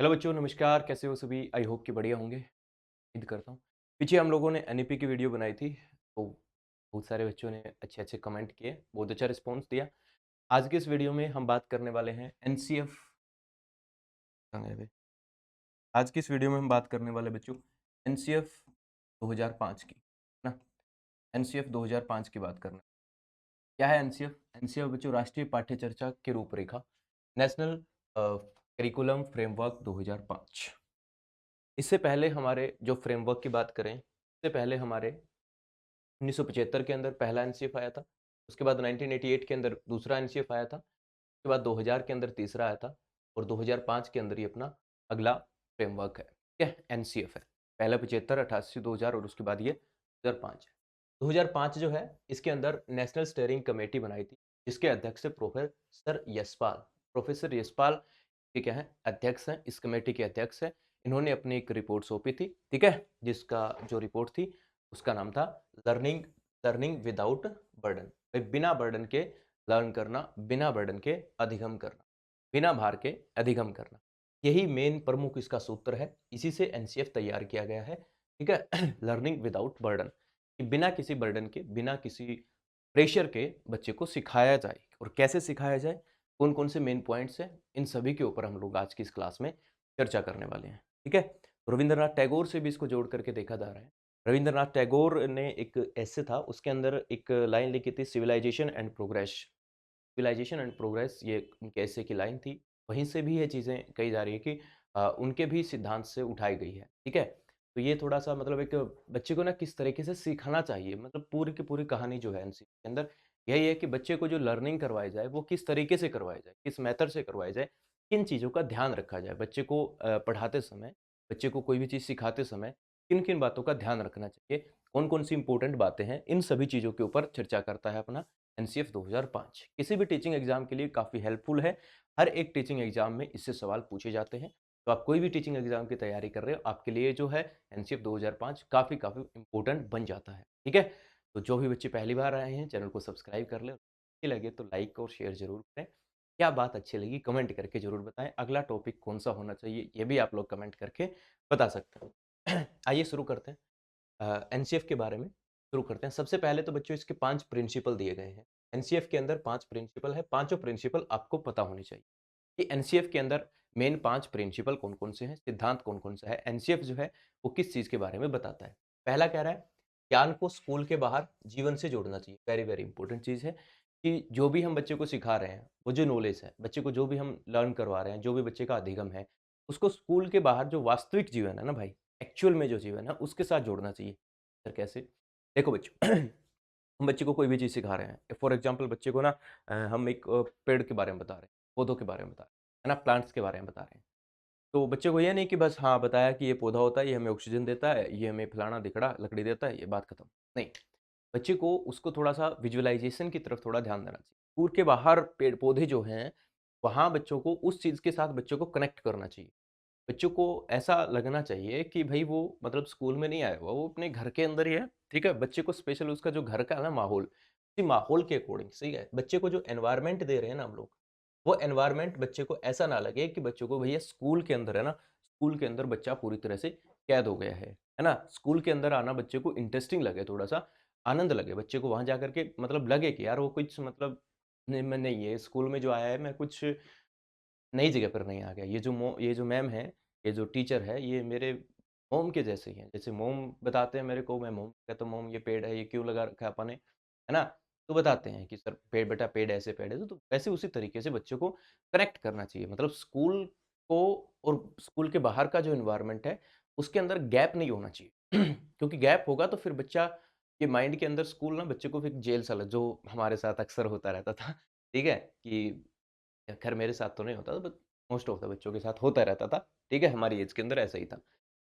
Hello बच्चों, नमस्कार। कैसे हो सभी? आई होप कि बढ़िया होंगे। उम्मीद करता हूँ। पीछे हम लोगों ने एनईपी की वीडियो बनाई थी, तो बहुत सारे बच्चों ने अच्छे-अच्छे कमेंट किए, बहुत अच्छा रिस्पॉन्स दिया। आज की इस वीडियो में हम बात करने वाले हैं एनसीएफ। कहाँ गए वे? आज की इस वीडियो में हम बात करने वाले बच्चों एनसीएफ 2005 की, है ना? एनसीएफ 2005 की बात करना। क्या है एनसीएफ? एनसीएफ बच्चों राष्ट्रीय पाठ्यचर्चा की रूपरेखा, नेशनल करिकुलम फ्रेमवर्क 2005। इससे पहले हमारे जो फ्रेमवर्क की बात करें, इससे पहले हमारे 1975 के अंदर पहला एनसीएफ आया था, उसके बाद 1988 के अंदर दूसरा एनसीएफ आया था, उसके बाद 2000 के अंदर तीसरा आया था और 2005 के अंदर ये अपना अगला फ्रेमवर्क है, ठीक है? एनसीएफ है। पहला 75, 88, 2000 और उसके बाद ये 2005 है। 2005 जो है, इसके अंदर नेशनल स्टीयरिंग कमेटी बनाई थी, जिसके अध्यक्ष है प्रोफेसर यशपाल। प्रोफेसर यशपाल ये क्या है? अध्यक्ष हैं, इस कमेटी के अध्यक्ष हैं। इन्होंने अपनी एक रिपोर्ट सौंपी थी, ठीक है? जिसका जो रिपोर्ट थी, उसका नाम था लर्निंग लर्निंग विदाउट बर्डन। भाई बिना बर्डन के लर्न करना, बिना बर्डन के अधिगम करना, बिना भार के अधिगम करना। यही मेन प्रमुख इसका सूत्र है। इसी से एनसीएफ तैयार किया गया है, ठीक है? लर्निंग विदाउट बर्डन, कि बिना किसी बर्डन के, बिना किसी प्रेशर के बच्चे को सिखाया जाए। और कैसे सिखाया जाए, कौन-कौन से मेन पॉइंट्स हैं, इन सभी के ऊपर हम लोग आज की इस क्लास में चर्चा करने वाले हैं, ठीक है? रविंद्रनाथ टैगोर से भी इसको जोड़ करके देखा जा रहा है। रविंद्रनाथ टैगोर ने एक एसे था, उसके अंदर एक लाइन लिखी थी, civilization and progress. Civilization and progress, ये उनके एसे की लाइन थी। वहीं से भी ये चीज़ें कही जा रही है कि उनके भी सिद्धांत से उठाई गई है, ठीक है? तो ये थोड़ा-सा मतलब एक बच्चे को ना किस तरीके से सीखाना चाहिए, मतलब पूरी की पूरी कहानी जो है एनसीईआरटी के अंदर यही है कि बच्चे को जो लर्निंग करवाई जाए, वो किस तरीके से करवाई जाए, किस मेथड से करवाई जाए, किन चीज़ों का ध्यान रखा जाए। बच्चे को पढ़ाते समय, बच्चे को कोई भी चीज़ सिखाते समय किन-किन बातों का ध्यान रखना चाहिए, कौन-कौन सी इम्पोर्टेंट बातें हैं, इन सभी चीज़ों के ऊपर चर्चा करता है अपना एनसीएफ 2005। किसी भी टीचिंग एग्जाम के लिए काफ़ी हेल्पफुल है। हर एक टीचिंग एग्जाम में इससे सवाल पूछे जाते हैं। तो आप कोई भी टीचिंग एग्जाम की तैयारी कर रहे हो, आपके लिए जो है एनसीएफ 2005 काफ़ी इम्पोर्टेंट बन जाता है, ठीक है? तो जो भी बच्चे पहली बार आए हैं, चैनल को सब्सक्राइब कर लें। अच्छी लगे तो लाइक और शेयर ज़रूर करें। क्या बात अच्छी लगी कमेंट करके ज़रूर बताएँ। अगला टॉपिक कौन-सा होना चाहिए, ये भी आप लोग कमेंट करके बता सकते हैं। आइए शुरू करते हैं। एनसीएफ के बारे में शुरू करते हैं। सबसे पहले तो बच्चों इसके 5 प्रिंसिपल दिए गए हैं। एनसीएफ के अंदर 5 प्रिंसिपल है, पाँचों प्रिंसिपल आपको पता होने चाहिए कि एनसीएफ के अंदर मेन 5 प्रिंसिपल कौन-कौन से हैं, सिद्धांत कौन-कौन सा है। एनसीएफ जो है वो किस चीज़ के बारे में बताता है। पहला कह रहा है, ज्ञान को स्कूल के बाहर जीवन से जोड़ना चाहिए। वेरी इंपॉर्टेंट चीज़ है कि जो भी हम बच्चे को सिखा रहे हैं, वो जो नॉलेज है, बच्चे को जो भी हम लर्न करवा रहे हैं, जो भी बच्चे का अधिगम है, उसको स्कूल के बाहर जो वास्तविक जीवन है ना भाई, एक्चुअल में जो जीवन है, उसके साथ जोड़ना चाहिए। सर कैसे? देखो बच्चों हम बच्चे को कोई भी चीज़ सिखा रहे हैं। फॉर एग्ज़ाम्पल बच्चे को ना हम एक पेड़ के बारे में बता रहे हैं, पौधों के बारे में बता रहे हैं, है ना? प्लांट्स के बारे में बता रहे हैं। तो बच्चे को ये नहीं कि बस हाँ, बताया कि ये पौधा होता है, ये हमें ऑक्सीजन देता है, ये हमें फलाना-ढिकड़ा लकड़ी देता है, ये बात खत्म। नहीं, बच्चे को उसको थोड़ा-सा विज़ुअलाइज़ेशन की तरफ थोड़ा ध्यान देना चाहिए। स्कूल के बाहर पेड़-पौधे जो हैं, वहाँ बच्चों को उस चीज़ के साथ बच्चों को कनेक्ट करना चाहिए। बच्चों को ऐसा लगना चाहिए कि भई वो मतलब स्कूल में नहीं आया हुआ, वो अपने घर के अंदर ही है, ठीक है? बच्चे को स्पेशल उसका जो घर का है ना माहौल, उसी माहौल के अकॉर्डिंग सही है? बच्चे को जो एनवायरनमेंट दे रहे हैं ना हम लोग, वो एनवायरनमेंट बच्चे को ऐसा ना लगे कि बच्चों को भैया स्कूल के अंदर है ना, स्कूल के अंदर बच्चा पूरी तरह से कैद हो गया है ना? स्कूल के अंदर आना बच्चे को इंटरेस्टिंग लगे थोड़ा-सा, आनंद लगे, बच्चे को वहाँ जाकर के मतलब लगे कि यार वो कुछ मतलब नहीं मैं नहीं है, स्कूल में जो आया है मैं कुछ नई जगह पर नहीं आ गया। ये जो मैम है, ये जो टीचर है, ये मेरे मोम के जैसे ही हैं। जैसे मोम बताते हैं मेरे को, मैं मोम कहता हूँ, मोम ये पेड़ है, ये क्यों लगा रखा है आपने? है ना? तो बताते हैं कि सर पेड़ बेटा पेड़ ऐसे पेड़ है, तो वैसे उसी तरीके से बच्चों को कनेक्ट करना चाहिए। मतलब स्कूल को और स्कूल के बाहर का जो एनवायरनमेंट है, उसके अंदर गैप नहीं होना चाहिए। क्योंकि गैप होगा तो फिर बच्चा के माइंड के अंदर स्कूल ना बच्चे को फिर जेल सा लग जो हमारे साथ अक्सर होता रहता था, ठीक है? कि खैर मेरे साथ तो नहीं होता था बट मोस्ट ऑफ द बच्चों के साथ होता रहता था, ठीक है? हमारी एज के अंदर ऐसा ही था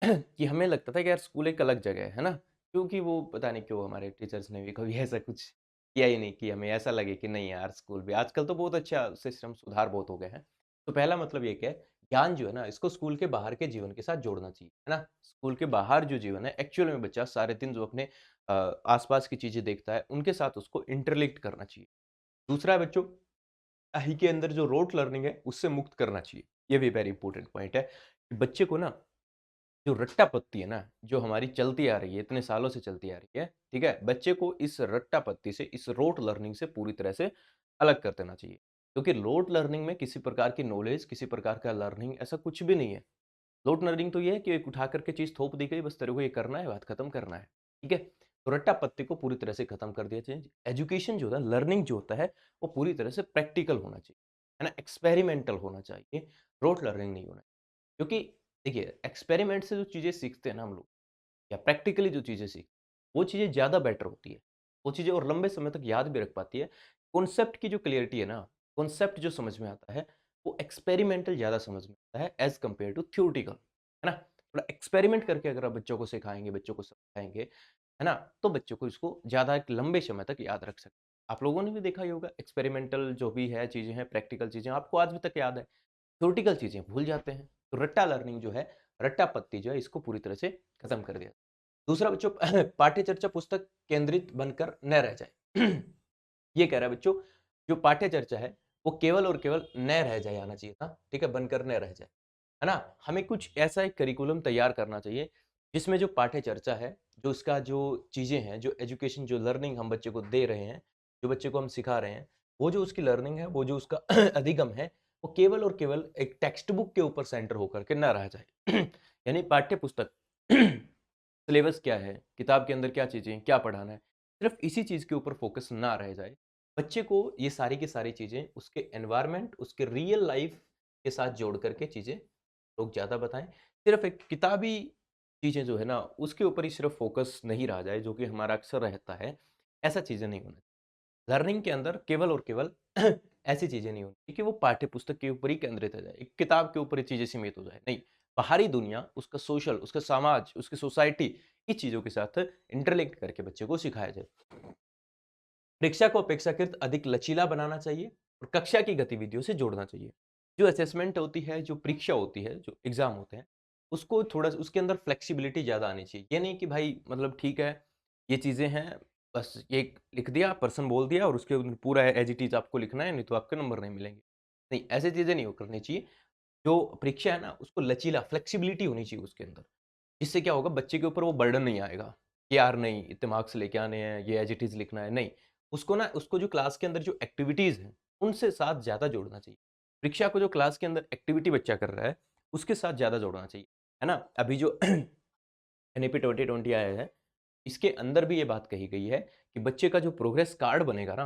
कि हमें लगता था कि यार स्कूल एक अलग जगह है ना? क्योंकि वो पता नहीं क्यों हमारे टीचर्स ने भी कभी ऐसा कुछ किया ही नहीं कि हमें ऐसा लगे कि नहीं यार स्कूल भी आजकल तो बहुत अच्छा सिस्टम सुधार बहुत हो गए हैं। तो पहला मतलब ये क्या है, ज्ञान जो है ना इसको स्कूल के बाहर के जीवन के साथ जोड़ना चाहिए, है ना? स्कूल के बाहर जो जीवन है एक्चुअल में बच्चा सारे दिन जो अपने आस-पास की चीज़ें देखता है, उनके साथ उसको इंटरलिंक्ड करना चाहिए। दूसरा है बच्चों, के अंदर जो रोट लर्निंग है, उससे मुक्त करना चाहिए। ये भी वेरी इंपॉर्टेंट पॉइंट है कि बच्चे को ना जो रट्टा-पत्ती है ना, जो हमारी चलती आ रही है, इतने सालों से चलती आ रही है, ठीक है? बच्चे को इस रट्टा-पत्ती से, इस रोट लर्निंग से पूरी तरह से अलग कर देना चाहिए। क्योंकि रोट लर्निंग में किसी प्रकार की नॉलेज, किसी प्रकार का लर्निंग ऐसा कुछ भी नहीं है। रोट लर्निंग तो ये है कि एक उठा कर के चीज़ थोप दी गई, बस तेरे को ये करना है, बात खत्म करना है, ठीक है? तो रट्टा-पत्ती को पूरी तरह से खत्म कर दिया चाहिए। एजुकेशन जो होता है, लर्निंग जो होता है, वो पूरी तरह से प्रैक्टिकल होना चाहिए, है ना? एक्सपेरिमेंटल होना चाहिए, रोट लर्निंग नहीं होना क्योंकि देखिए एक्सपेरिमेंट से जो चीज़ें सीखते हैं ना हम लोग या प्रैक्टिकली जो चीज़ें सीखते हैं, वो चीज़ें ज़्यादा बेटर होती है। वो चीज़ें और लंबे समय तक याद भी रख पाती है। कॉन्सेप्ट की जो क्लैरिटी है ना, कॉन्सेप्ट जो समझ में आता है, वो एक्सपेरिमेंटल ज़्यादा समझ में आता है एज़ कंपेयर टू थ्योरेटिकल, है ना? थोड़ा एक्सपेरिमेंट करके अगर आप बच्चों को सिखाएँगे, बच्चों को समझाएँगे, है ना? तो बच्चों को इसको ज़्यादा एक लंबे समय तक याद रख सकते हैं। आप लोगों ने भी देखा ही होगा एक्सपेरिमेंटल जो भी है चीज़ें हैं, प्रैक्टिकल चीज़ें आपको आज भी तक याद है। थ्योरेटिकल चीज़ें भूल जाते हैं। तो रट्टा लर्निंग जो है, रट्टा-पत्ती जो है इसको पूरी तरह से खत्म कर दिया। दूसरा बच्चों पाठ्य चर्चा पुस्तक केंद्रित बनकर न रह जाए। ये कह रहा है बच्चों, जो पाठ्य चर्चा है, वो केवल और केवल न रह जाए आना चाहिए था, ठीक है? बनकर न रह जाए, है ना? हमें कुछ ऐसा एक करिकुलम तैयार करना चाहिए, जिसमें जो पाठ्य चर्चा है, जो उसका जो चीज़ें हैं, जो एजुकेशन, जो लर्निंग हम बच्चे को दे रहे हैं, जो बच्चे को हम सिखा रहे हैं, वो जो उसकी लर्निंग है, वो जो उसका अधिगम है, वो केवल और केवल एक टेक्स्ट बुक के ऊपर सेंटर होकर के ना रह जाए। यानी पाठ्य पुस्तक सिलेबस क्या है, किताब के अंदर क्या चीज़ें, क्या पढ़ाना है, सिर्फ़ इसी चीज़ के ऊपर फ़ोकस ना रह जाए। बच्चे को ये सारी की सारी चीज़ें उसके एनवायरनमेंट, उसके रियल लाइफ़ के साथ जोड़ कर के चीज़ें लोग ज़्यादा बताएँ। सिर्फ़ एक किताबी चीज़ें जो है ना, उसके ऊपर ही सिर्फ़ फ़ोकस नहीं रह जाए, जो कि हमारा अक्सर रहता है। ऐसा चीज़ें नहीं होना लर्निंग के अंदर केवल और केवल ऐसी चीज़ें नहीं होनी चाहिए कि वो पाठ्य पुस्तक के ऊपर ही केंद्रित हो जाए, एक किताब के ऊपर ही चीज़ें सीमित हो जाए, नहीं। बाहरी दुनिया, उसका सोशल, उसका समाज, उसकी सोसाइटी, इस चीज़ों के साथ इंटरलिंक करके बच्चे को सिखाया जाए। परीक्षा को अपेक्षाकृत अधिक लचीला बनाना चाहिए और कक्षा की गतिविधियों से जोड़ना चाहिए। जो असेसमेंट होती है, जो परीक्षा होती है, जो एग्ज़ाम होते हैं, उसको थोड़ा उसके अंदर फ्लेक्सिबिलिटी ज़्यादा आनी चाहिए। ये नहीं कि भाई मतलब ठीक है, ये चीज़ें हैं, बस ये लिख दिया, पर्सन बोल दिया और उसके पूरा एज़ इट इज़ आपको लिखना है, नहीं तो आपके नंबर नहीं मिलेंगे। नहीं, ऐसी चीज़ें नहीं हो करनी चाहिए। जो परीक्षा है ना, उसको लचीला फ्लेक्सिबिलिटी होनी चाहिए उसके अंदर। इससे क्या होगा बच्चे के ऊपर वो बर्डन नहीं आएगा, कि यार नहीं इतने मार्क्स लेके आने हैं, ये एज़ इट इज़ लिखना है, नहीं। उसको ना उसको जो क्लास के अंदर जो एक्टिविटीज़ हैं, उनसे साथ ज़्यादा जोड़ना चाहिए। परीक्षा को जो क्लास के अंदर एक्टिविटी बच्चा कर रहा है, उसके साथ ज़्यादा जोड़ना चाहिए, है ना? अभी जो एनईपी 2020 आया है, इसके अंदर भी ये बात कही गई है कि बच्चे का जो प्रोग्रेस कार्ड बनेगा ना,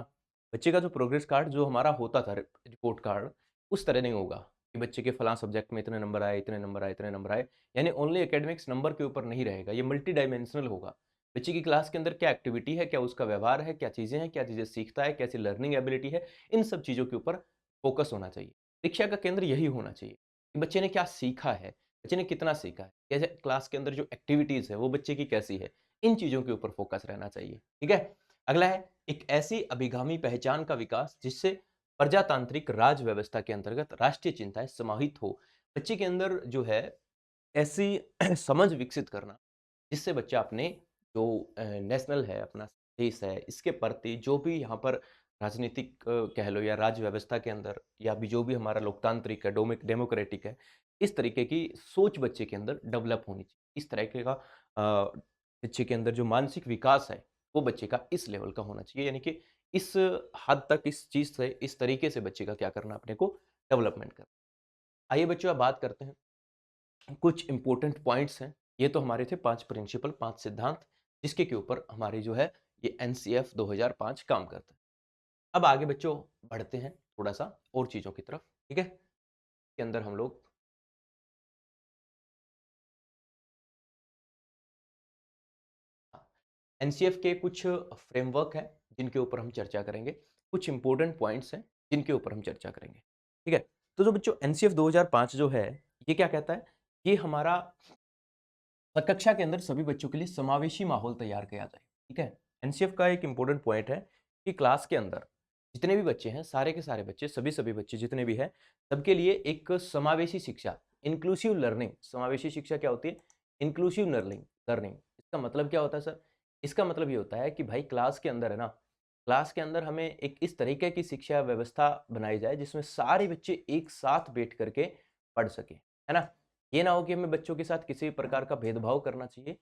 बच्चे का जो प्रोग्रेस कार्ड जो हमारा होता था रिपोर्ट कार्ड, उस तरह नहीं होगा कि बच्चे के फलाँ सब्जेक्ट में इतने नंबर आए, इतने नंबर आए, इतने नंबर आए। यानी ओनली एकेडमिक्स नंबर के ऊपर नहीं रहेगा, ये मल्टी डायमेंशनल होगा। बच्चे की क्लास के अंदर क्या एक्टिविटी है, क्या उसका व्यवहार है, क्या चीज़ें सीखता है, कैसी लर्निंग एबिलिटी है, इन सब चीज़ों के ऊपर फोकस होना चाहिए। शिक्षा का केंद्र यही होना चाहिए कि बच्चे ने क्या सीखा है, बच्चे ने कितना सीखा है, कैसे क्लास के अंदर जो एक्टिविटीज़ है, वो बच्चे की कैसी है, इन चीज़ों के ऊपर फोकस रहना चाहिए, ठीक है? अगला है एक ऐसी अभिगामी पहचान का विकास जिससे प्रजातांत्रिक राज व्यवस्था के अंतर्गत राष्ट्रीय चिंताएँ समाहित हो। बच्चे के अंदर जो है ऐसी समझ विकसित करना जिससे बच्चा अपने जो नेशनल है, अपना देश है, इसके प्रति जो भी यहाँ पर राजनीतिक कह लो या राज्य व्यवस्था के अंदर या भी जो भी हमारा लोकतांत्रिक है, डेमोक्रेटिक है, इस तरीके की सोच बच्चे के अंदर डेवलप होनी चाहिए। इस तरीके का बच्चे के अंदर जो मानसिक विकास है, वो बच्चे का इस लेवल का होना चाहिए। यानी कि इस हद तक इस चीज़ से, इस तरीके से बच्चे का क्या करना अपने को डेवलपमेंट करना। आइए बच्चों अब बात करते हैं कुछ इम्पोर्टेंट पॉइंट्स हैं। ये तो हमारे थे 5 प्रिंसिपल, 5 सिद्धांत, जिसके के ऊपर हमारी जो है ये एनसीएफ 2005 काम करता है। अब आगे बच्चों बढ़ते हैं थोड़ा-सा और चीज़ों की तरफ, ठीक है? के अंदर हम लोग हाँ, एनसीएफ के कुछ फ्रेमवर्क हैं, जिनके ऊपर हम चर्चा करेंगे। कुछ इम्पोर्टेंट पॉइंट्स हैं, जिनके ऊपर हम चर्चा करेंगे, ठीक है? तो जो बच्चों एनसीएफ 2005 जो है, ये क्या कहता है? ये हमारा कक्षा के अंदर सभी बच्चों के लिए समावेशी माहौल तैयार किया जाए, ठीक है? एनसीएफ का एक इम्पोर्टेंट पॉइंट है कि क्लास के अंदर जितने भी बच्चे हैं, सारे के सारे बच्चे, सभी बच्चे जितने भी हैं, सबके लिए एक समावेशी शिक्षा, इंक्लूसिव लर्निंग समावेशी शिक्षा क्या होती है? इंक्लूसिव लर्निंग लर्निंग इसका मतलब क्या होता है सर? इसका मतलब ये होता है कि भाई क्लास के अंदर है ना, क्लास के अंदर हमें एक इस तरीके की शिक्षा व्यवस्था बनाई जाए, जिसमें सारे बच्चे एक साथ बैठ कर के पढ़ सके, है ना? ये ना हो कि हमें बच्चों के साथ किसी भी प्रकार का भेदभाव करना चाहिए।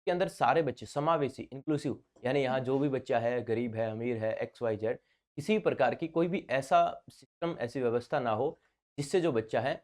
के अंदर सारे बच्चे समावेशी इंक्लूसिव, यानी यहाँ जो भी बच्चा है, गरीब है, अमीर है, एक्स वाई जेड, किसी भी प्रकार की कोई भी ऐसा सिस्टम, ऐसी व्यवस्था ना हो जिससे जो बच्चा है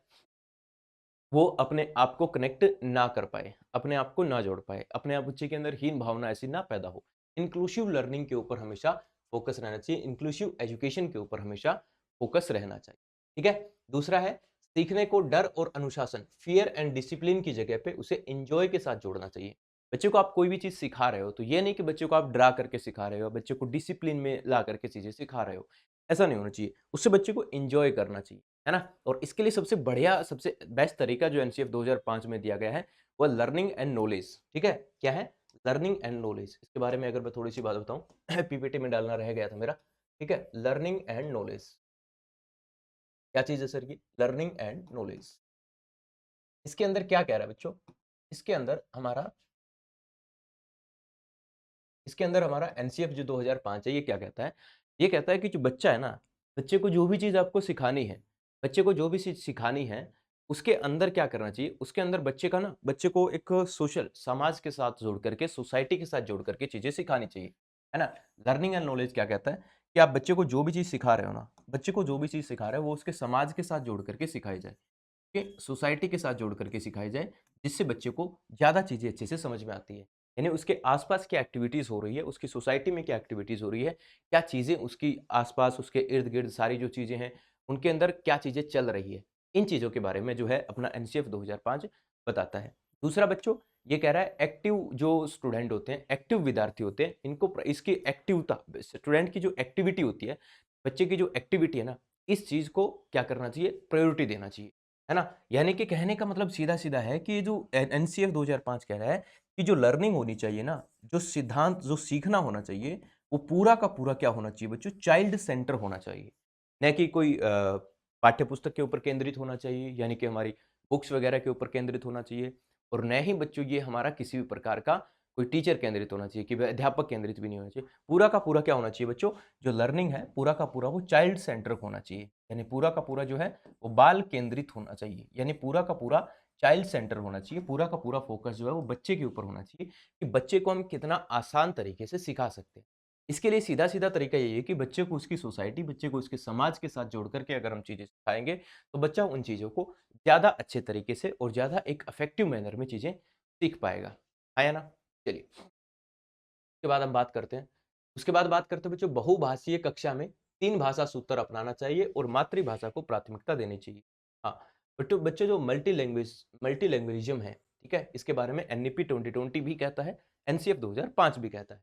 वो अपने आप को कनेक्ट ना कर पाए, अपने आप को ना जोड़ पाए, अपने आप बच्चे के अंदर हीन भावना ऐसी ना पैदा हो। इंक्लूसिव लर्निंग के ऊपर हमेशा फोकस रहना चाहिए, इंक्लूसिव एजुकेशन के ऊपर हमेशा फोकस रहना चाहिए। ठीक है। दूसरा है, सीखने को डर और अनुशासन, फियर एंड डिसिप्लिन की जगह पे उसे एंजॉय के साथ जोड़ना चाहिए। बच्चे को आप कोई भी चीज सिखा रहे हो तो ये नहीं कि बच्चे को आप डरा करके सिखा रहे हो, बच्चे को डिसिप्लिन में ला करके चीजें सिखा रहे हो। ऐसा नहीं होना चाहिए, उससे बच्चे को एंजॉय करना चाहिए, है ना? और इसके लिए सबसे बढ़िया, सबसे बेस्ट तरीका जो एनसीएफ 2005 में दिया गया है वो लर्निंग एंड नॉलेज। ठीक है, क्या है? Learning and knowledge. इसके बारे में अगर मैं थोड़ी सी बात बताऊं पीपीटी में डालना रह गया था मेरा। ठीक है, लर्निंग एंड नॉलेज क्या चीज है सर? ये लर्निंग एंड नॉलेज, इसके अंदर क्या कह रहा है बच्चों? इसके अंदर हमारा इसके अंदर हमारा एनसीएफ जो 2005 है ये क्या कहता है? ये कहता है कि जो बच्चा है ना, बच्चे को जो भी चीज़ आपको सिखानी है, बच्चे को जो भी चीज़ सिखानी है, उसके अंदर क्या करना चाहिए? उसके अंदर बच्चे का ना, बच्चे को एक सोशल समाज के साथ जोड़ करके, सोसाइटी के साथ जोड़ करके चीज़ें सिखानी चाहिए, है ना? लर्निंग एंड नॉलेज क्या कहता है कि आप बच्चे को जो भी चीज़ सिखा रहे हो ना, बच्चे को जो भी चीज़ सिखा रहे हो वो उसके समाज के साथ जोड़ करके सिखाई जाए, कि सोसाइटी के साथ जोड़ करके सिखाई जाए, जिससे बच्चे को ज़्यादा चीज़ें अच्छे से समझ में आती है। यानी उसके आसपास क्या एक्टिविटीज़ हो रही है, उसकी सोसाइटी में क्या एक्टिविटीज़ हो रही है, क्या चीज़ें उसकी आसपास, उसके इर्द-गिर्द सारी जो चीज़ें हैं, उनके अंदर क्या चीज़ें चल रही है। इन चीज़ों के बारे में जो है अपना एनसीएफ 2005 बताता है। दूसरा बच्चों, ये कह रहा है एक्टिव जो स्टूडेंट होते हैं, एक्टिव विद्यार्थी होते हैं, इनको इसकी एक्टिवता, स्टूडेंट की जो एक्टिविटी होती है, बच्चे की जो एक्टिविटी है ना, इस चीज़ को क्या करना चाहिए? प्रायोरिटी देना चाहिए। है ना? यानी कि कहने का मतलब सीधा-सीधा है कि जो एनसीएफ 2005 कह रहा है कि जो लर्निंग होनी चाहिए ना, जो सिद्धांत, जो सीखना होना चाहिए, वो पूरा का पूरा क्या होना चाहिए बच्चों? चाइल्ड सेंटर होना चाहिए। न कि कोई पाठ्य पुस्तक के ऊपर केंद्रित होना चाहिए, यानी कि हमारी बुक्स वगैरह के ऊपर केंद्रित होना चाहिए, और न ही बच्चों ये हमारा किसी भी प्रकार का कोई टीचर केंद्रित होना चाहिए, कि वह अध्यापक केंद्रित भी नहीं होना चाहिए। पूरा का पूरा क्या होना चाहिए बच्चों? जो लर्निंग है, पूरा का पूरा वो चाइल्ड सेंट्रिक होना चाहिए। यानी पूरा का पूरा जो है वो बाल केंद्रित होना चाहिए, यानी पूरा का पूरा चाइल्ड सेंटर होना चाहिए, पूरा का पूरा फोकस जो है वो बच्चे के ऊपर होना चाहिए, कि बच्चे को हम कितना आसान तरीके से सिखा सकते हैं। इसके लिए सीधा-सीधा तरीका यही है कि बच्चे को उसकी सोसाइटी, बच्चे को उसके समाज के साथ जोड़ करके अगर हम चीज़ें सिखाएँगे, तो बच्चा उन चीज़ों को ज़्यादा अच्छे तरीके से और ज़्यादा एक इफेक्टिव मैनर में चीज़ें सीख पाएगा। है ना? चलिए, उसके बाद हम बात करते हैं। उसके बाद बात करते हैं बच्चों, बहुभाषीय कक्षा में 3 भाषा सूत्र अपनाना चाहिए और मातृभाषा को प्राथमिकता देनी चाहिए। हाँ, बट बच्चे जो मल्टीलैंग्वेजिज्म है, ठीक है? इसके बारे में एनईपी 2020 भी कहता है, एनसीएफ 2005 भी कहता है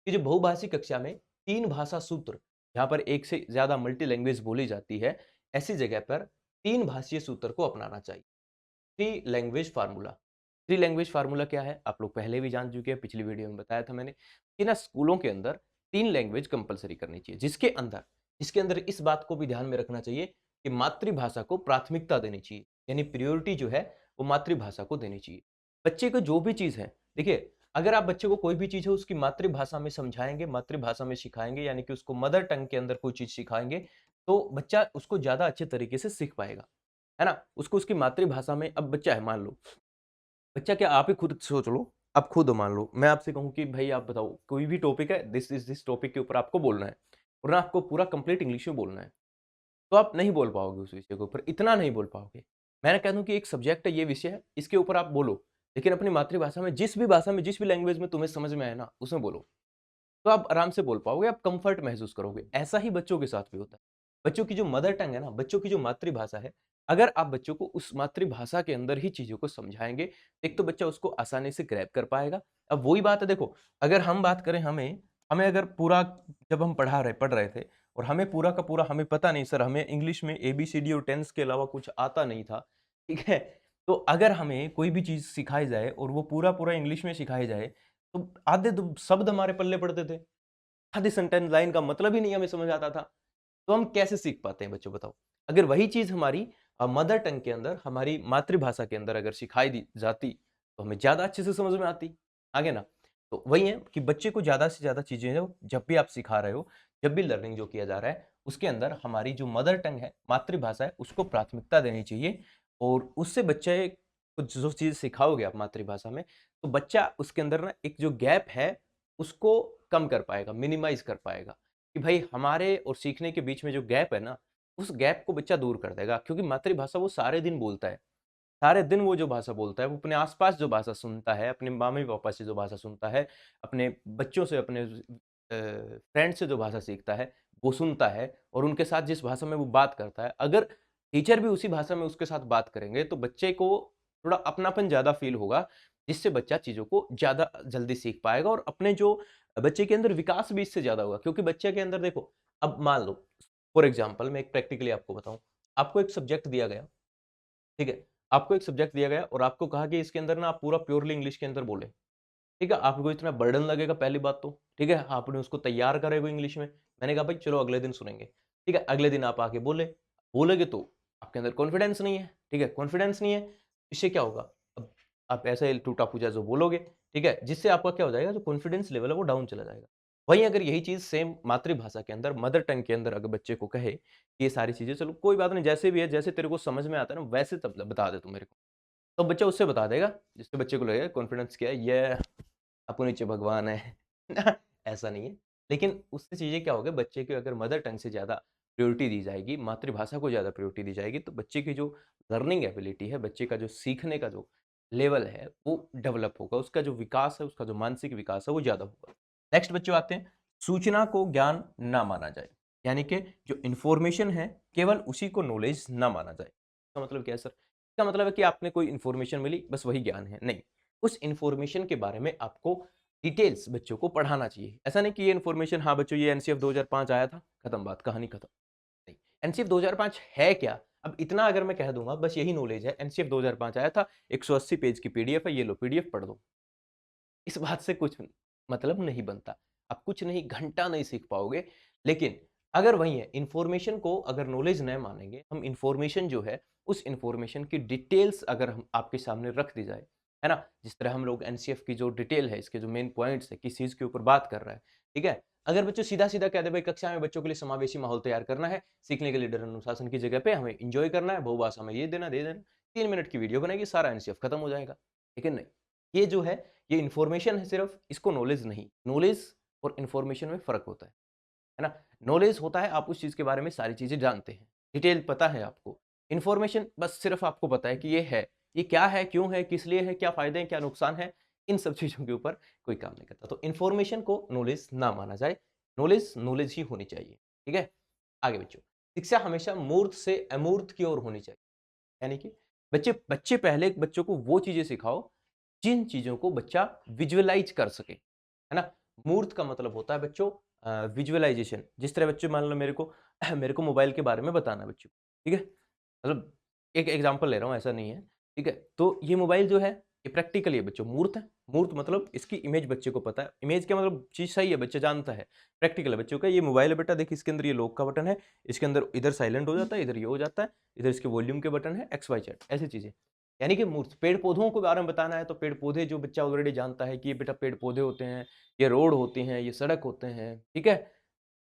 कि जो बहुभाषी कक्षा में 3 भाषा सूत्र, जहाँ पर एक से ज़्यादा मल्टी लैंग्वेज बोली जाती है, ऐसी जगह पर 3 भाषीय सूत्र को अपनाना चाहिए। Three language formula. Three language formula क्या है? आप लोग पहले भी जान चुके हैं, पिछली वीडियो में बताया था मैंने कि ना स्कूलों के अंदर 3 लैंग्वेज कंपल्सरी करनी चाहिए, जिसके अंदर इस बात को भी ध्यान में रखना चाहिए कि मातृभाषा को प्राथमिकता देनी चाहिए, यानी प्रायोरिटी जो है वो मातृभाषा को देनी चाहिए। बच्चे को जो भी चीज़ है, देखिए, अगर आप बच्चे को कोई भी चीज़ है उसकी मातृभाषा में समझाएँगे, मातृभाषा में सिखाएँगे, यानी कि उसको मदर टंग के अंदर कोई चीज़ सिखाएँगे, तो बच्चा उसको ज़्यादा अच्छे तरीके से सीख पाएगा। है ना? उसको उसकी मातृभाषा में, अब बच्चा है मान लो, बच्चा क्या, आप ही खुद सोच लो, अब खुद मान लो, मैं आपसे कहूँ कि भाई आप बताओ कोई भी टॉपिक है, दिस टॉपिक के ऊपर आपको बोलना है, और ना आपको पूरा कंप्लीट इंग्लिश में बोलना है, तो आप नहीं बोल पाओगे उस विषय के ऊपर, इतना नहीं बोल पाओगे। मैं कह दूँ कि एक सब्जेक्ट है, ये विषय है, इसके ऊपर आप बोलो, लेकिन अपनी मातृभाषा में, जिस भी भाषा में, जिस भी लैंग्वेज में तुम्हें समझ में आए ना, उसमें बोलो। तो आप आराम से बोल पाओगे, आप कंफर्ट महसूस करोगे। ऐसा ही बच्चों के साथ भी होता है। बच्चों की जो मदर टंग है ना, बच्चों की जो मातृभाषा है, अगर आप बच्चों को उस मातृभाषा के अंदर ही चीज़ों को समझाएँगे, एक तो बच्चा उसको आसानी से ग्रैब कर पाएगा। अब वही बात है, देखो, अगर हम बात करें, हमें हमें अगर पूरा, जब हम पढ़ रहे थे और हमें पूरा का पूरा हमें पता नहीं, सर हमें इंग्लिश में एबीसीडी और टेंस के अलावा कुछ आता नहीं था, ठीक है? तो अगर हमें कोई भी चीज़ सिखाई जाए और वो पूरा-पूरा इंग्लिश में सिखाई जाए, तो आधे तो शब्द हमारे पल्ले पड़ते थे। आधी सेंटेंस लाइन का मतलब ही नहीं हमें समझ आता था। तो हम कैसे सीख पाते हैं बच्चों, बताओ? अगर वही चीज़ हमारी मदर टंग के अंदर, हमारी मातृभाषा के अंदर अगर सिखाई दी जाती, तो हमें ज़्यादा अच्छे से समझ में आती। आगे ना? तो वही है कि बच्चे को ज़्यादा से ज़्यादा चीज़ें जो, जब भी आप सिखा रहे हो, जब भी लर्निंग जो किया जा रहा है, उसके अंदर हमारी जो मदर टंग है, मातृभाषा है, उसको प्राथमिकता देनी चाहिए। और उससे बच्चे को जो चीज़ सिखाओगे आप मातृभाषा में, तो बच्चा उसके अंदर ना एक जो गैप है, उसको कम कर पाएगा, मिनिमाइज़ कर पाएगा कि भाई हमारे और सीखने के बीच में जो गैप है ना, उस गैप को बच्चा दूर कर देगा क्योंकि मातृभाषा वो सारे दिन बोलता है। सारे दिन वो जो भाषा बोलता है, वो अपने आस-पास जो भाषा सुनता है, अपने मम्मी-पापा से जो भाषा सुनता है, अपने बच्चों से, अपने फ्रेंड से जो भाषा सीखता है, वो सुनता है और उनके साथ जिस भाषा में वो बात करता है, अगर टीचर भी उसी भाषा में उसके साथ बात करेंगे, तो बच्चे को थोड़ा अपनापन ज़्यादा फ़ील होगा, जिससे बच्चा चीज़ों को ज़्यादा जल्दी सीख पाएगा और अपने जो बच्चे के अंदर विकास भी इससे ज़्यादा होगा। क्योंकि बच्चे के अंदर देखो, अब मान लो फॉर एग्ज़ाम्पल मैं एक प्रैक्टिकली आपको बताऊँ, आपको एक सब्जेक्ट दिया गया, ठीक है? आपको एक सब्जेक्ट दिया गया और आपको कहा कि इसके अंदर ना आप पूरा प्योरली इंग्लिश के अंदर बोलें, ठीक है? आपको इतना बर्डन लगेगा पहली बात तो, ठीक है? आपने उसको तैयार करा है वो इंग्लिश में। मैंने कहा भाई चलो अगले दिन सुनेंगे, ठीक है? अगले दिन आप आके बोले, बोलोगे तो आपके अंदर कॉन्फिडेंस नहीं है, ठीक है? कॉन्फिडेंस नहीं है, इससे क्या होगा? अब आप ऐसे टूटा-फूटा जो बोलोगे, ठीक है? जिससे आपका क्या हो जाएगा, जो कॉन्फिडेंस लेवल है वो डाउन चला जाएगा। वहीं अगर यही चीज़ सेम मातृभाषा के अंदर, मदर टंग के अंदर अगर बच्चे को कहे, कि ये सारी चीज़ें चलो कोई बात नहीं जैसे भी है, जैसे तेरे को समझ में आता है ना वैसे तब बता दे तू मेरे को। तो बच्चा उससे बता देगा, जिससे बच्चे को लगेगा कॉन्फिडेंस क्या है, ये आपको नीचे भगवान है। ऐसा नहीं है। लेकिन उससे चीज़ें क्या होगा, बच्चे की अगर मदर टंग से ज़्यादा प्रायोरिटी दी जाएगी, मातृभाषा को ज़्यादा प्रायोरिटी दी जाएगी, तो बच्चे की जो लर्निंग एबिलिटी है, बच्चे का जो सीखने का जो लेवल है, वो डेवलप होगा। उसका जो विकास है, उसका जो मानसिक विकास है, वो ज़्यादा होगा। नेक्स्ट बच्चों आते हैं, सूचना को ज्ञान ना माना जाए। यानी कि जो इन्फॉर्मेशन है, केवल उसी को नॉलेज ना माना जाए। इसका मतलब क्या है सर? इसका मतलब है कि आपने कोई इन्फॉर्मेशन मिली, बस वही ज्ञान है। नहीं, उस इन्फॉर्मेशन के बारे में आपको डिटेल्स बच्चों को पढ़ाना चाहिए। ऐसा नहीं कि ये इन्फॉर्मेशन हाँ बच्चों ये एनसीएफ 2005 आया था, खत्म बात, कहानी खत्म। नहीं, एनसीएफ 2005 है क्या? अब इतना अगर मैं कह दूँगा बस यही नॉलेज है, एनसीएफ 2005 आया था, 180 पेज की पीडीएफ है, ये लो पीडीएफ पढ़ दो। इस बात से कुछ मतलब नहीं बनता। आप कुछ नहीं, घंटा नहीं सीख पाओगे। लेकिन अगर वही है, इन्फॉर्मेशन को अगर नॉलेज नहीं मानेंगे, हम इन्फॉर्मेशन जो है, उस इन्फॉर्मेशन की डिटेल्स अगर हम आपके सामने रख दी जाए, है ना? जिस तरह हम लोग एनसीएफ की जो डिटेल है, इसके जो मेन पॉइंट्स है, किस चीज़ के ऊपर बात कर रहा है, ठीक है? अगर बच्चों सीधा-सीधा कह दे, भाई कक्षा में बच्चों के लिए समावेशी माहौल तैयार करना है, सीखने के लिए डर अनुशासन की जगह पे हमें एन्जॉय करना है, बहुभाषा में ये देना, दे देना, 3 मिनट की वीडियो बनेगी, सारा एनसीएफ खत्म हो जाएगा। लेकिन नहीं, ये जो है, ये इन्फॉर्मेशन है सिर्फ, इसको नॉलेज नहीं। नॉलेज और इन्फॉर्मेशन में फ़र्क होता है ना? नॉलेज होता है आप उस चीज़ के बारे में सारी चीज़ें जानते हैं, डिटेल पता है आपको। इन्फॉर्मेशन बस सिर्फ आपको पता है कि ये है, ये क्या है, क्यों है, किस लिए है, क्या फ़ायदे हैं, क्या नुकसान है, इन सब चीज़ों के ऊपर कोई काम नहीं करता। तो इन्फॉर्मेशन को नॉलेज ना माना जाए, नॉलेज, नॉलेज ही होनी चाहिए, ठीक है? आगे बच्चों, शिक्षा हमेशा मूर्त से अमूर्त की ओर होनी चाहिए। यानी कि बच्चे बच्चे पहले बच्चों को वो चीज़ें सिखाओ, जिन चीज़ों को बच्चा विजुअलाइज़ कर सके, है ना? मूर्त का मतलब होता है बच्चों विजुअलाइज़ेशन। जिस तरह बच्चे मान लो मेरे को मोबाइल के बारे में बताना है बच्चों को, ठीक है? मतलब एक एग्ज़ाम्पल ले रहा हूँ, ऐसा नहीं है, ठीक है? तो ये मोबाइल जो है, ये प्रैक्टिकली है बच्चों, मूर्त है। मूर्त मतलब इसकी इमेज बच्चे को पता है। इमेज क्या मतलब चीज़ सही है, बच्चा जानता है। प्रैक्टिकल है बच्चों का, ये मोबाइल है बेटा देख, इसके अंदर ये लॉक का बटन है, इसके अंदर इधर साइलेंट हो जाता है, इधर ये हो जाता है, इधर इसके वॉल्यूम के बटन है, एक्स, वाई, ज़ेड ऐसी चीज़ें। यानी कि मूर्त, पेड़-पौधों के बारे में बताना है तो पेड़-पौधे जो बच्चा ऑलरेडी जानता है कि ये बेटा पेड़-पौधे होते हैं, ये रोड होती हैं, ये सड़क होते हैं, ठीक है?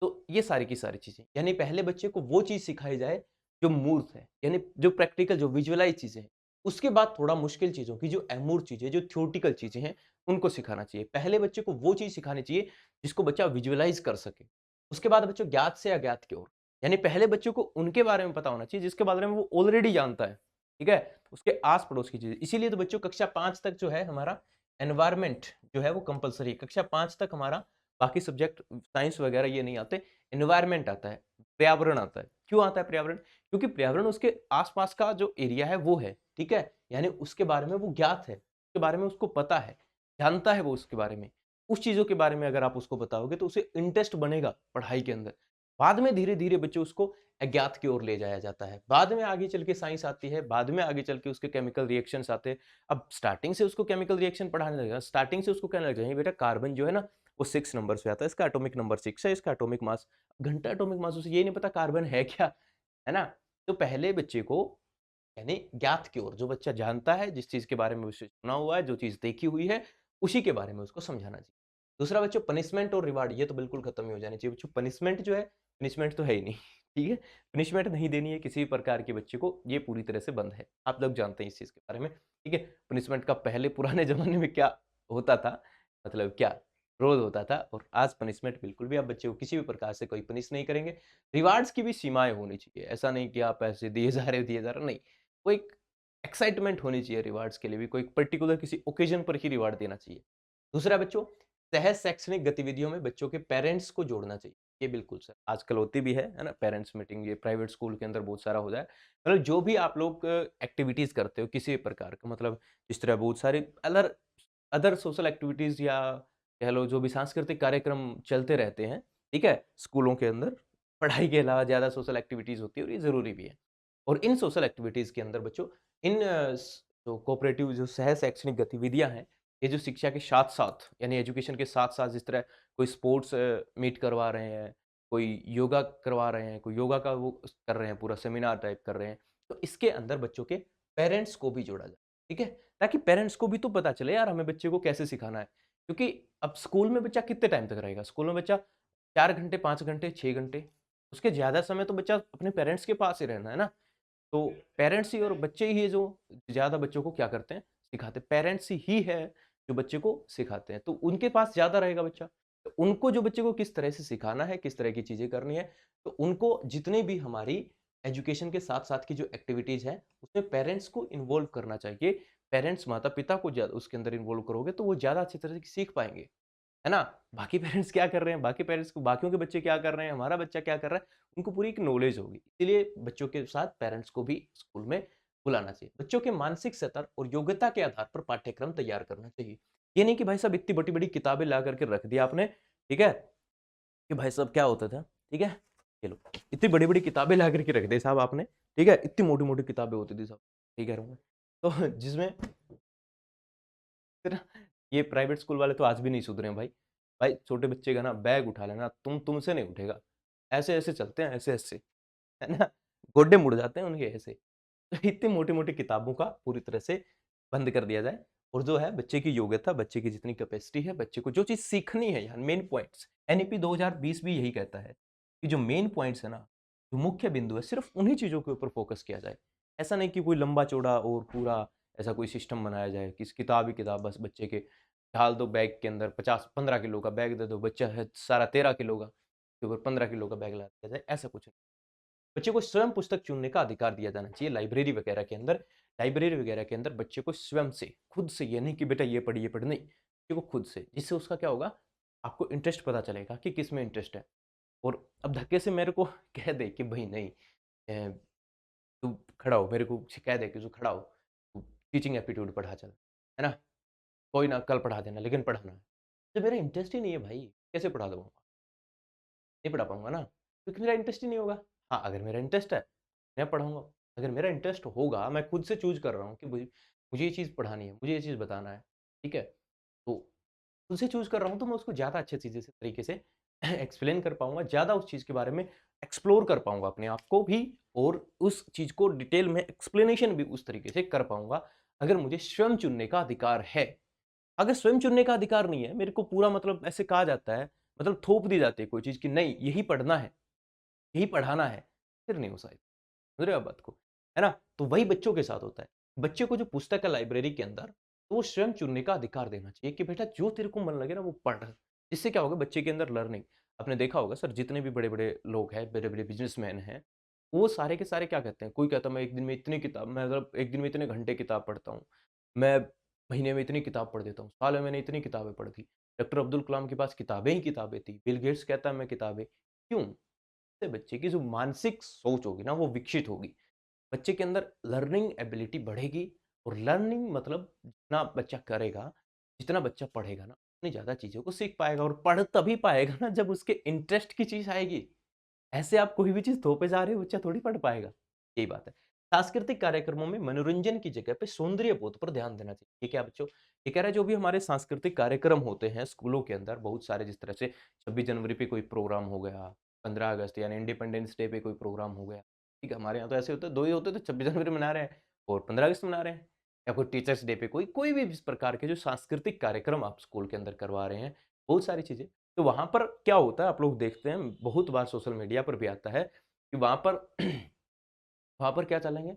तो ये सारी की सारी चीज़ें, यानी पहले बच्चे को वो चीज़ सिखाई जाए जो मूर्त है, यानी जो प्रैक्टिकल, जो विजुअलाइज़ चीज़ें हैं। उसके बाद थोड़ा मुश्किल चीज़ों की, जो अमूर्त चीज़ें, जो थ्योरेटिकल चीज़ें हैं, उनको सिखाना चाहिए। पहले बच्चे को वो चीज़ सिखानी चाहिए जिसको बच्चा विजुअलाइज़ कर सके। उसके बाद बच्चों ज्ञात से अज्ञात की ओर, यानी पहले बच्चों को उनके बारे में पता होना चाहिए जिसके बारे में वो ऑलरेडी जानता है, ठीक है? उसके आस-पड़ोस की चीज़ें। इसीलिए तो बच्चों कक्षा 5 तक जो है हमारा एनवायरनमेंट जो है वो कंपल्सरी है। कक्षा 5 तक हमारा बाकी सब्जेक्ट साइंस वगैरह ये नहीं आते, एनवायरनमेंट आता है, पर्यावरण आता है। क्यों आता है पर्यावरण? क्योंकि पर्यावरण उसके आस-पास का जो एरिया है वो है, ठीक है? यानी उसके बारे में वो ज्ञात है, उसके बारे में उसको पता है, जानता है वो उसके बारे में। उस चीज़ों के बारे में अगर आप उसको बताओगे तो उसे इंटरेस्ट बनेगा पढ़ाई के अंदर। बाद में धीरे-धीरे बच्चे उसको अज्ञात की ओर ले जाया जाता है। बाद में आगे चल के साइंस आती है, बाद में आगे चल के उसके केमिकल रिएक्शंस आते हैं। अब स्टार्टिंग से उसको केमिकल रिएक्शन पढ़ाने लगेगा, स्टार्टिंग से उसको कहने लग जाएंगे बेटा कार्बन जो है ना वो 6 नंबर से आता है, इसका एटॉमिक नंबर 6 है, इसका एटॉमिक मास घंटा एटॉमिक मास, उसे ये नहीं पता कार्बन है क्या, है ना? तो पहले बच्चे को यानी ज्ञात की ओर, जो बच्चा जानता है, जिस चीज़ के बारे में उसे सुना हुआ है, जो चीज़ देखी हुई है, उसी के बारे में उसको समझाना चाहिए। दूसरा बच्चों पनिशमेंट और रिवार्ड ये तो बिल्कुल खत्म ही हो जानी चाहिए। बच्चों पनिशमेंट जो है, पनिशमेंट तो है ही नहीं। ठीक है? पनिशमेंट नहीं देनी है किसी भी प्रकार के बच्चे को, ये पूरी तरह से बंद है। आप लोग जानते हैं इस चीज़ के बारे में, ठीक है? पनिशमेंट का पहले पुराने ज़माने में क्या होता था, मतलब क्या रोल होता था, और आज पनिशमेंट बिल्कुल भी आप बच्चे को किसी भी प्रकार से कोई पनिश नहीं करेंगे। रिवार्ड्स की भी सीमाएँ होनी चाहिए, ऐसा नहीं कि आप ऐसे दिए जा रहे हो, नहीं। वो एक एक्साइटमेंट होनी चाहिए रिवार्ड्स के लिए भी, कोई पर्टिकुलर किसी ओकेज़न पर ही रिवार्ड देना चाहिए। दूसरा बच्चों, सहज शैक्षणिक गतिविधियों में बच्चों के पेरेंट्स को जोड़ना चाहिए। ये बिल्कुल सर, आजकल होती भी है ना? पेरेंट्स मीटिंग, ये प्राइवेट स्कूल के अंदर बहुत सारा हो जाए। मतलब जो भी आप लोग एक्टिविटीज़ करते हो किसी भी प्रकार का, मतलब इस तरह बहुत सारे अदर अदर सोशल एक्टिविटीज़ या कह लो जो भी सांस्कृतिक कार्यक्रम चलते रहते हैं, ठीक है? स्कूलों के अंदर पढ़ाई के अलावा ज़्यादा सोशल एक्टिविटीज़ होती है और ये ज़रूरी भी है। और इन सोशल एक्टिविटीज़ के अंदर बच्चों, इन जो कोऑपरेटिव जो सह शैक्षणिक गतिविधियाँ हैं, ये जो शिक्षा के साथ-साथ यानी एजुकेशन के साथ-साथ जिस तरह कोई स्पोर्ट्स मीट करवा रहे हैं, कोई योगा करवा रहे हैं, कोई योगा का वो कर रहे हैं, पूरा सेमिनार टाइप कर रहे हैं, तो इसके अंदर बच्चों के पेरेंट्स को भी जोड़ा जाए, ठीक है? ताकि पेरेंट्स को भी तो पता चले यार हमें बच्चे को कैसे सिखाना है। क्योंकि अब स्कूल में बच्चा कितने टाइम तक रहेगा? स्कूल में बच्चा 4 घंटे, 5 घंटे, 6 घंटे, उसके ज़्यादा समय तो बच्चा अपने पेरेंट्स के पास ही रहना है ना। तो पेरेंट्स ही और बच्चे ही जो ज़्यादा बच्चों को क्या करते हैं, सिखाते हैं। पेरेंट्स ही है जो बच्चे को सिखाते हैं, तो उनके पास ज़्यादा रहेगा बच्चा। तो उनको जो बच्चे को किस तरह से सिखाना है, किस तरह की चीज़ें करनी है, तो उनको जितनी भी हमारी एजुकेशन के साथ-साथ की जो एक्टिविटीज़ हैं, उसमें पेरेंट्स को इन्वॉल्व करना चाहिए। पेरेंट्स, माता-पिता को ज़्यादा उसके अंदर इन्वॉल्व करोगे, तो वो ज़्यादा अच्छी तरह से सीख पाएँगे। है ना? बाकी पेरेंट्स क्या कर रहे हैं, बाकी पेरेंट्स को बाकियों के बच्चे क्या कर रहे हैं, हमारा बच्चा क्या कर रहा है, उनको पूरी एक नॉलेज होगी। इसीलिए बच्चों के साथ पेरेंट्स को भी स्कूल में बुलाना चाहिए। बच्चों के मानसिक स्तर और योग्यता के आधार पर पाठ्यक्रम तैयार करना चाहिए। ये नहीं कि भाई साहब इतनी बड़ी-बड़ी किताबें ला कर के रख दिया आपने, ठीक है? कि भाई साहब क्या होता था, ठीक है? ये लो, इतनी बड़ी-बड़ी किताबें ला कर के रख दी साहब आपने, ठीक है? इतनी मोटी-मोटी किताबें होती थी साहब, ठीक कह रहा हूँ मैं। तो जिसमें फिर ये प्राइवेट स्कूल वाले तो आज भी नहीं सुधरे हैं भाई। भाई छोटे बच्चे का ना बैग उठा लेना तुमसे नहीं उठेगा। ऐसे-ऐसे चलते हैं ऐसे-ऐसे, है ना? गोड्डे मुड़ जाते हैं उनके ऐसे। तो इतनी मोटी-मोटी किताबों का पूरी तरह से बंद कर दिया जाए और जो है बच्चे की योग्यता, बच्चे की जितनी कैपेसिटी है, बच्चे को जो चीज़ सीखनी है यार मेन पॉइंट्स, एनईपी 2020 भी यही कहता है कि जो मेन पॉइंट्स है ना, जो मुख्य बिंदु है सिर्फ़ उन्हीं चीज़ों के ऊपर फ़ोकस किया जाए। ऐसा नहीं कि कोई लंबा-चौड़ा और पूरा ऐसा कोई सिस्टम बनाया जाए कि किताब ही किताब बस बच्चे के डाल दो बैग के अंदर 50-15 किलो का बैग दे दो, बच्चा है सारा 13 किलो का, उसके ऊपर 15 किलो का बैग ला दिया जाए, ऐसा कुछ नहीं। बच्चे को स्वयं पुस्तक चुनने का अधिकार दिया जाना चाहिए लाइब्रेरी वगैरह के अंदर बच्चे को स्वयं से, खुद से, ये नहीं कि बेटा ये पढ़ नहीं, बच्चे को खुद से। जिससे उसका क्या होगा, आपको इंटरेस्ट पता चलेगा कि किसमें इंटरेस्ट है। और अब धक्के से मेरे को कह दे कि भई नहीं अ, तू खड़ा हो, मेरे को कह दे कि तू खड़ा हो, तू टीचिंग एप्टीट्यूड पढ़ा चल, है ना? कोई ना कल पढ़ा देना लेकिन पढ़ाना है। तो मेरा इंटरेस्ट ही नहीं है भाई, कैसे पढ़ा दूँगा? नहीं पढ़ा पाऊँगा ना, क्योंकि मेरा इंटरेस्ट ही नहीं होगा। हाँ, अगर मेरा इंटरेस्ट है, मैं पढ़ाऊँगा। अगर मेरा इंटरेस्ट होगा, मैं खुद से चूज़ कर रहा हूँ कि मुझे मुझे ये चीज़ पढ़ानी है, मुझे ये चीज़ बताना है, ठीक है? तो खुद से चूज़ कर रहा हूँ तो मैं उसको ज़्यादा अच्छे चीज़ें से तरीके से एक्सप्लेन कर पाऊँगा, ज़्यादा उस चीज़ के बारे में एक्सप्लोर कर पाऊँगा अपने आप को भी और उस चीज़ को डिटेल में एक्सप्लेनेशन भी उस तरीके से कर पाऊँगा, अगर मुझे स्वयं चुनने का अधिकार है। अगर स्वयं चुनने का अधिकार नहीं है, मेरे को पूरा मतलब ऐसे कहा जाता है, मतलब थोप दी जाती है कोई चीज़ कि नहीं यही पढ़ना है, यही पढ़ाना है, फिर नहीं हो सकता। समझ रहे हो आप बात को? है ना? तो वही बच्चों के साथ होता है। बच्चे को जो पुस्तक है लाइब्रेरी के अंदर, तो वो स्वयं चुनने का अधिकार देना चाहिए कि बेटा जो तेरे को मन लगे ना वो पढ़। इससे क्या होगा बच्चे के अंदर लर्निंग आपने देखा होगा सर जितने भी बड़े-बड़े लोग हैं, बड़े-बड़े बिज़नेसमैन हैं, वो सारे के सारे क्या कहते हैं? कोई कहता है मैं एक दिन में इतनी किताब मैं मतलब एक दिन में इतने घंटे किताब पढ़ता हूँ। मैं महीने में इतनी किताब पढ़ देता हूँ। साल में मैंने इतनी किताबें पढ़ दी। डॉक्टर अब्दुल कलाम के पास किताबें ही किताबें थी। बिल गेट्स कहता है मैं किताबें। क्यों? से बच्चे की जो मानसिक सोच होगी ना वो विकसित होगी। बच्चे के अंदर लर्निंग एबिलिटी बढ़ेगी और लर्निंग मतलब जितना बच्चा करेगा, जितना बच्चा पढ़ेगा ना, उतनी ज़्यादा चीज़ों को सीख पाएगा और पढ़ तभी पाएगा ना जब उसके इंटरेस्ट की चीज़ आएगी। ऐसे आप कोई भी चीज़ थोपे जा रहे हो, बच्चा थोड़ी पढ़ पाएगा। यही बात है। सांस्कृतिक कार्यक्रमों में मनोरंजन की जगह पे सौंदर्य बोध पर ध्यान देना चाहिए। ये क्या बच्चों? ये कह रहा है जो भी हमारे सांस्कृतिक कार्यक्रम होते हैं स्कूलों के अंदर बहुत सारे जिस तरह से 26 जनवरी पे कोई प्रोग्राम हो गया, 15 अगस्त यानी इंडिपेंडेंस डे पे कोई प्रोग्राम हो गया। ठीक है, हमारे यहाँ तो ऐसे होता है 2 ही होते थे 26 जनवरी मना रहे हैं और 15 अगस्त मना रहे हैं या कोई टीचर्स डे पे कोई कोई भी इस प्रकार के जो सांस्कृतिक कार्यक्रम आप स्कूल के अंदर करवा रहे हैं, बहुत सारी चीज़ें। तो वहाँ पर क्या होता है आप लोग देखते हैं बहुत बार सोशल मीडिया पर भी आता है कि वहाँ पर वहाँ पर क्या चलेंगे?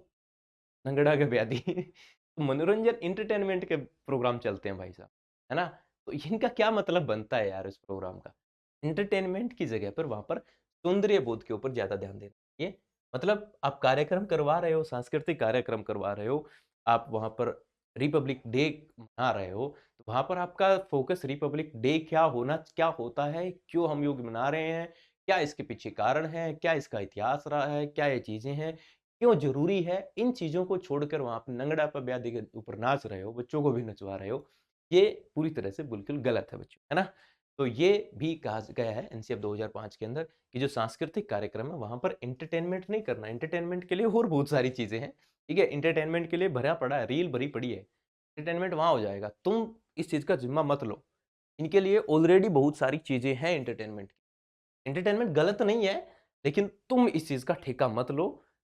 लंगड़ा के ब्याधी। तो मनोरंजन एंटरटेनमेंट के प्रोग्राम चलते हैं भाई साहब, है ना? तो इनका क्या मतलब बनता है यार इस प्रोग्राम का? एंटरटेनमेंट की जगह पर वहाँ पर सौंदर्य बोध के ऊपर ज़्यादा ध्यान देना चाहिए। मतलब आप कार्यक्रम करवा रहे हो, सांस्कृतिक कार्यक्रम करवा रहे हो, आप वहाँ पर रिपब्लिक डे मना रहे हो, तो वहाँ पर आपका फ़ोकस रिपब्लिक डे क्या होता है, क्यों हम लोग मना रहे हैं, क्या इसके पीछे कारण है, क्या इसका इतिहास रहा है, क्या ये चीज़ें हैं, क्यों ज़रूरी है, इन चीज़ों को छोड़कर वहाँ पे लंगड़ा पे ब्याधी के ऊपर नाच रहे हो, बच्चों को भी नचवा रहे हो, ये पूरी तरह से बिल्कुल गलत है बच्चों, है ना? तो ये भी कहा गया है एनसीएफ 2005 के अंदर कि जो सांस्कृतिक कार्यक्रम है, वहाँ पर एंटरटेनमेंट नहीं करना है, एंटरटेनमेंट के लिए और बहुत सारी चीज़ें हैं, ठीक है? एंटरटेनमेंट के लिए भरा पड़ा है, रील भरी पड़ी है, एंटरटेनमेंट वहाँ हो जाएगा, तुम इस चीज़ का ज़िम्मा मत लो। इनके लिए ऑलरेडी बहुत सारी चीज़ें हैं एंटरटेनमेंट की। एंटरटेनमेंट गलत नहीं है, लेकिन तुम इस चीज़ का ठेका मत लो,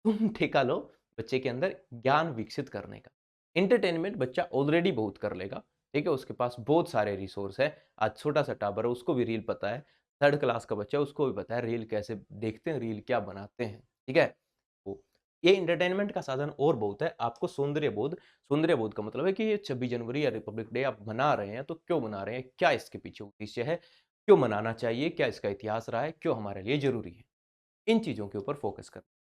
तुम ठेका लो बच्चे के अंदर ज्ञान विकसित करने का। एंटरटेनमेंट बच्चा ऑलरेडी बहुत कर लेगा, ठीक है? उसके पास बहुत सारे रिसोर्स है, आज छोटा-सा टाबर है, उसको भी रील पता है, 3rd क्लास का बच्चा है, उसको भी पता है रील कैसे देखते हैं, रील क्या बनाते हैं, ठीक है? तो ये एंटरटेनमेंट का साधन और बहुत है, आपको सौंदर्य बोध का मतलब है कि ये 26 जनवरी या रिपब्लिक डे आप मना रहे हैं, तो क्यों मना रहे हैं? क्या इसके पीछे उद्देश्य है? क्यों मनाना चाहिए? क्या इसका इतिहास रहा है? क्यों हमारे लिए ज़रूरी है? इन चीज़ों के ऊपर फ़ोकस करना।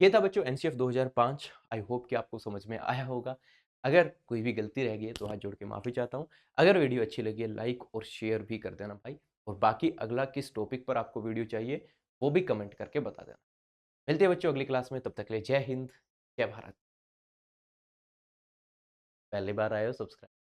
ये था बच्चों एनसीएफ 2005। आई होप कि आपको समझ में आया होगा। अगर कोई भी गलती रह गई है तो हाथ जोड़ के माफ़ी चाहता हूँ। अगर वीडियो अच्छी लगी है लाइक और शेयर भी कर देना भाई। और बाकी अगला किस टॉपिक पर आपको वीडियो चाहिए वो भी कमेंट करके बता देना। मिलते हैं बच्चों अगली क्लास में, तब तक के लिए जय हिंद, जय भारत। पहली बार आए हो सब्सक्राइब